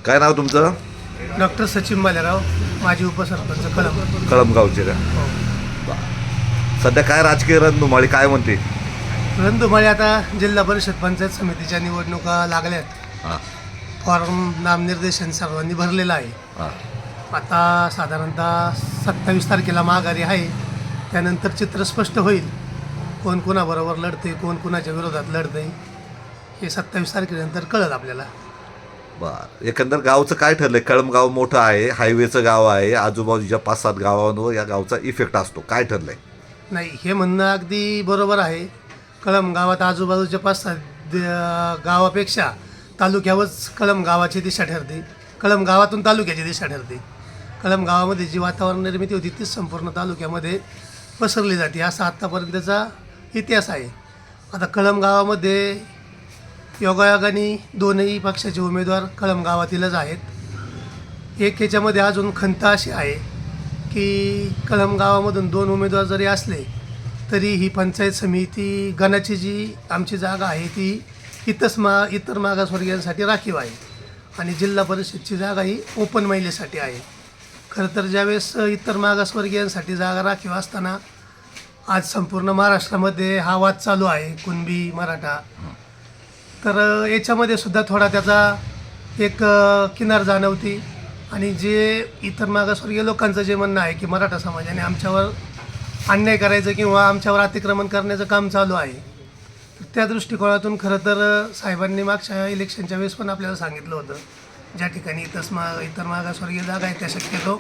काय नाव तुमचं? डॉक्टर सचिन बालेराव, माजी उपसरपंच कळंब. कळमगावचे का? हो. सध्या काय राजकीय रणधुमाळी काय म्हणते? रणधुमाळी आता जिल्हा परिषद पंचायत समितीच्या निवडणुका लागल्यात. हां फॉर्म नामनिर्देशन सर्वांनी भरलेलं आहे. हां आता साधारणतः 27 तारखेला माघारी आहे. त्यानंतर चित्र स्पष्ट होईल, कोण कोणाबरोबर लढते, कोण कोणाच्या विरोधात लढते, हे 27 तारखेनंतर कळेल आपल्याला. बर, एकंदर गावचं काय ठरलंय? कळमगाव मोठं आहे, हायवेचं गाव आहे, आजूबाजूच्या 5-7 गावांवर या गावचा इफेक्ट असतो. काय ठरलंय? नाही, हे म्हणणं अगदी बरोबर आहे. कळंब गावात आजूबाजूच्या 5-7 गावापेक्षा तालुक्यावरच कळंब गावाची दिशा ठरते. कळंब गावातून तालुक्याची दिशा ठरते. कळंब गावामध्ये जी वातावरण निर्मिती होती तीच संपूर्ण तालुक्यामध्ये पसरली जाते, असा आत्तापर्यंतचा इतिहास आहे. आता कळंब गावामध्ये योगायोगाने दोनही पक्षाचे उमेदवार कळंब गावातीलच आहेत. एक याच्यामध्ये अजून खंत अशी आहे की कळंब गावामधून 2 उमेदवार जरी असले तरी ही पंचायत समिती गणाची जी आमची जागा आहे ती इतर मागासवर्गीयांसाठी राखीव आहे आणि जिल्हा परिषदची जागा ही ओपन महिलेसाठी आहे. खरं तर ज्यावेळेस इतर मागासवर्गीयांसाठी जागा राखीव असताना आज संपूर्ण महाराष्ट्रामध्ये हा वाद चालू आहे, कुणबी मराठा. तर याच्यामध्ये सुद्धा थोडा त्याचा एक किनार जाणवती आणि जे इतर मागासवर्गीय लोकांचं जे म्हणणं आहे की मराठा समाजाने आमच्यावर अन्याय करायचं किंवा आमच्यावर अतिक्रमण करण्याचं काम चालू आहे, तर त्या दृष्टिकोनातून खरं तर साहेबांनी मागच्या इलेक्शनच्या वेळेस पण आपल्याला सांगितलं होतं, ज्या ठिकाणी इतर मागासवर्गीय जागा आहेत त्या शक्यतो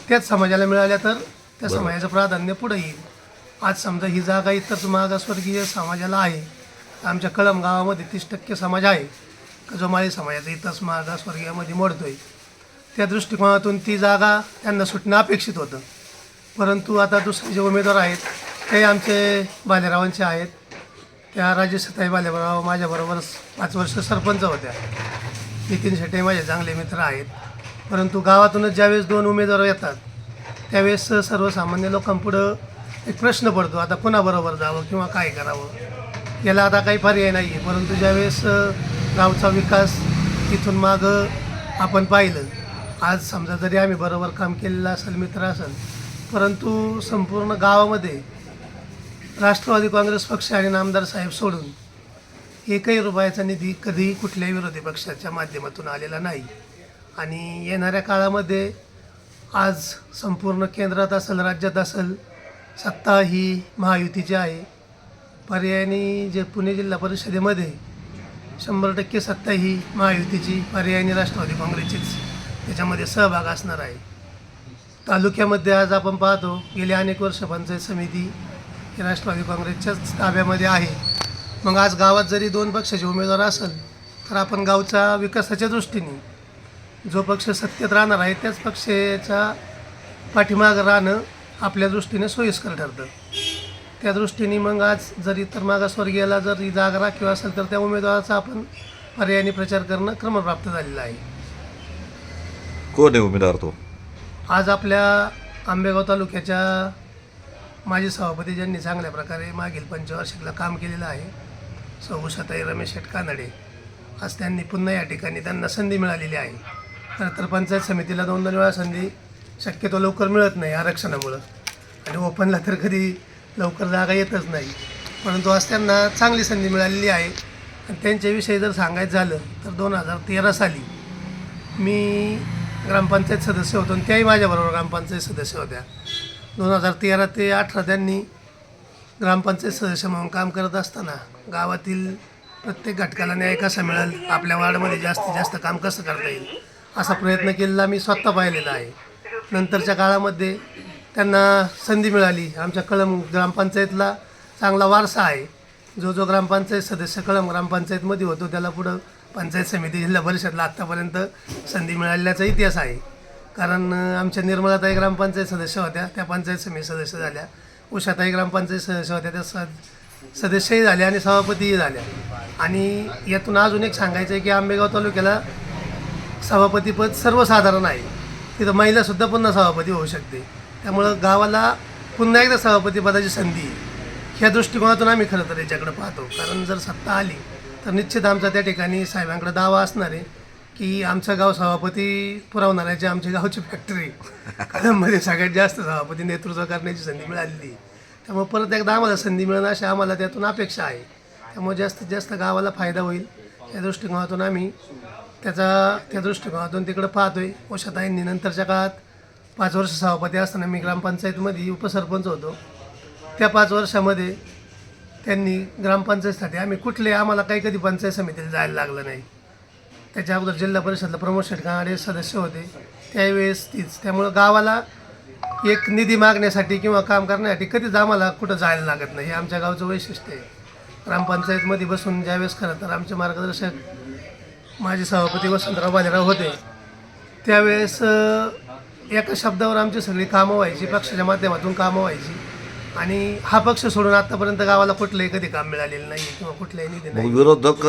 त्याच समाजाला मिळाल्या तर त्या समाजाचं प्राधान्य पुढे येईल. आज समजा ही जागा इतर मागासवर्गीय समाजाला आहे, आमच्या कळंब गावामध्ये 30% समाज आहे का जो माळी समाजाचा इतर मागासवर्गीयामध्ये मोडतोय. त्या दृष्टिकोनातून ती जागा त्यांना सुटणं अपेक्षित होतं. परंतु आता दुसरे जे उमेदवार आहेत ते आमचे बालेरावांचे आहेत. त्या राजेशताई बालेराव माझ्याबरोबर 5 वर्ष सरपंच होत्या. नितीन शेट्टे माझे चांगले मित्र आहेत. परंतु गावातूनच ज्यावेळेस 2 उमेदवार येतात त्यावेळेस सर्वसामान्य लोकांपुढं एक प्रश्न पडतो, आता कोणाबरोबर जावं किंवा काय करावं. याला आता काही पर्याय नाही आहे. परंतु ज्यावेळेस गावचा विकास इथून मागं आपण पाहिलं, आज समजा जरी आम्ही बरोबर काम केलेलं असेल, मित्र असेल, परंतु संपूर्ण गावामध्ये राष्ट्रवादी काँग्रेस पक्ष आणि नामदार साहेब सोडून एकही रुपयाचा निधी कधीही कुठल्याही विरोधी पक्षाच्या माध्यमातून आलेला नाही. आणि येणाऱ्या काळामध्ये आज संपूर्ण केंद्रात असेल राज्यात असेल सत्ता ही महायुतीची आहे. पर्यायाने जे पुणे जिल्हा परिषदेमध्ये 100% सत्ता ही महायुतीची, पर्यायाने राष्ट्रवादी काँग्रेसचीच त्याच्यामध्ये सहभाग असणार आहे. तालुक्यामध्ये आज आपण पाहतो गेली अनेक वर्ष पंचायत समिती ही राष्ट्रवादी काँग्रेसच्याच ताब्यामध्ये आहे. मग आज गावात जरी 2 पक्षाचे उमेदवार असेल तर आपण गावच्या विकासाच्या दृष्टीने जो पक्ष सत्तेत राहणार आहे त्याच पक्षाच्या पाठीमागं राहणं आपल्या दृष्टीने सोयीस्कर ठरतं. त्या दृष्टीने मग आज जर इतर मागासवर्गीयाला जर ही जागा राखीव असेल तर त्या उमेदवाराचा आपण पर्यायाने प्रचार करणं क्रमप्राप्त झालेलं आहे. कोण आहे उमेदवार तो? आज आपल्या आंबेगाव तालुक्याच्या माजी सभापती ज्यांनी चांगल्या प्रकारे मागील पंचवार्षिकला काम केलेलं आहे, सौ उषाताई रमेश शेट कानडे, आज त्यांनी पुन्हा या ठिकाणी त्यांना संधी मिळालेली आहे. खरं तर पंचायत समितीला 2-2 वेळा संधी शक्यतो लवकर मिळत नाही आरक्षणामुळं, आणि ओपनला तर कधी लवकर जागा येतच नाही. परंतु आज त्यांना चांगली संधी मिळालेली आहे. आणि त्यांच्याविषयी जर सांगायचं झालं तर 2013 साली मी ग्रामपंचायत सदस्य होतो आणि त्याही माझ्याबरोबर ग्रामपंचायत सदस्य होत्या. 2013 ते 2018 त्यांनी ग्रामपंचायत सदस्य म्हणून काम करत असताना गावातील प्रत्येक घटकाला न्याय कसा मिळेल, आपल्या वार्डमध्ये जास्तीत जास्त काम कसं करता येईल असा प्रयत्न केलेला मी स्वतः पाहिलेला आहे. नंतरच्या काळामध्ये त्यांना संधी मिळाली. आमच्या कळंब ग्रामपंचायतला चांगला वारसा आहे. जो ग्रामपंचायत सदस्य कळंब ग्रामपंचायतमध्ये होतो त्याला पुढं पंचायत समिती जिल्हा परिषदला आत्तापर्यंत संधी मिळाल्याचा इतिहास आहे. कारण आमच्या निर्मलाताई ग्रामपंचायत सदस्य होत्या, त्या पंचायत समिती सदस्य झाल्या. उषाताई ग्रामपंचायत सदस्य होत्या, त्या सदस्यही झाल्या आणि सभापतीही झाल्या. आणि यातून अजून एक सांगायचं आहे की आंबेगाव तालुक्याला सभापतीपद सर्वसाधारण आहे. तिथं महिलासुद्धा पुन्हा सभापती होऊ शकते. त्यामुळं गावाला पुन्हा एकदा सभापतीपदाची संधी ह्या दृष्टिकोनातून आम्ही खरं तर याच्याकडे पाहतो. कारण जर सत्ता आली तर निश्चित आमचा त्या ठिकाणी साहेबांकडे दावा असणार आहे की आमचं गाव सभापती पुरवणाऱ्याची आमच्या गावची फॅक्टरी कळममध्ये सगळ्यात जास्त सभापती नेतृत्व करण्याची संधी मिळालेली. त्यामुळे परत एकदा आम्हाला संधी मिळणं अशी आम्हाला त्यातून अपेक्षा आहे. त्यामुळे जास्तीत जास्त गावाला फायदा होईल या दृष्टिकोनातून आम्ही त्या दृष्टिकोनातून तिकडं पाहतोय. उषाताईंनी नंतरच्या काळात 5 वर्ष सभापती असताना मी ग्रामपंचायतीमध्ये उपसरपंच होतो. त्या 5 वर्षामध्ये त्यांनी ग्रामपंचायतीसाठी आम्हाला काही कधी पंचायत समितीला जायला लागलं नाही. त्याच्या अगोदर जिल्हा परिषदला प्रमोद शेटकांडे सदस्य होते त्यावेळेस तीच. त्यामुळं गावाला एक निधी मागण्यासाठी किंवा काम करण्यासाठी कधीच आम्हाला कुठं जायला लागत नाही. हे आमच्या गावचं वैशिष्ट्य आहे. ग्रामपंचायतमध्ये बसून ज्यावेळेस खरं तर आमचे मार्गदर्शक माजी सभापती वसंतराव बालेराव होते त्यावेळेस एका शब्दावर आमची सगळी कामं व्हायची, पक्षाच्या माध्यमातून कामं व्हायची. आणि हा पक्ष सोडून आतापर्यंत गावाला कुठलंही कधी काम मिळालेलं नाही किंवा कुठल्याही निधी नाही. मग विरोधक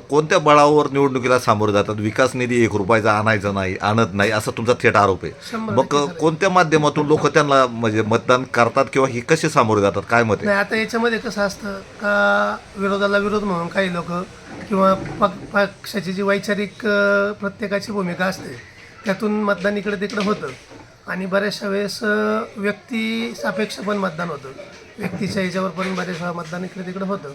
कोणत्या बळावर निवडणुकीला सामोरे जातात? विकास निधी 1 रुपयाचा आणत नाही असा तुमचा थेट आरोप आहे. 100% मग कोणत्या माध्यमातून लोक त्यांना म्हणजे मतदान करतात किंवा हे कसे सामोरे जातात, काय मत आहे? नाही, आता याच्यामध्ये कसं असतं का विरोधाला विरोध म्हणून काही लोक किंवा पक्षाची जी वैचारिक प्रत्येकाची भूमिका असते त्यातून मतदान इकडे तिकडे होतं. आणि बऱ्याचशा वेळेस व्यक्ती सापेक्ष पण मतदान होतं, व्यक्तीच्या ह्याच्यावर पण बरेच वेळा मतदान इकडे तिकडे होतं.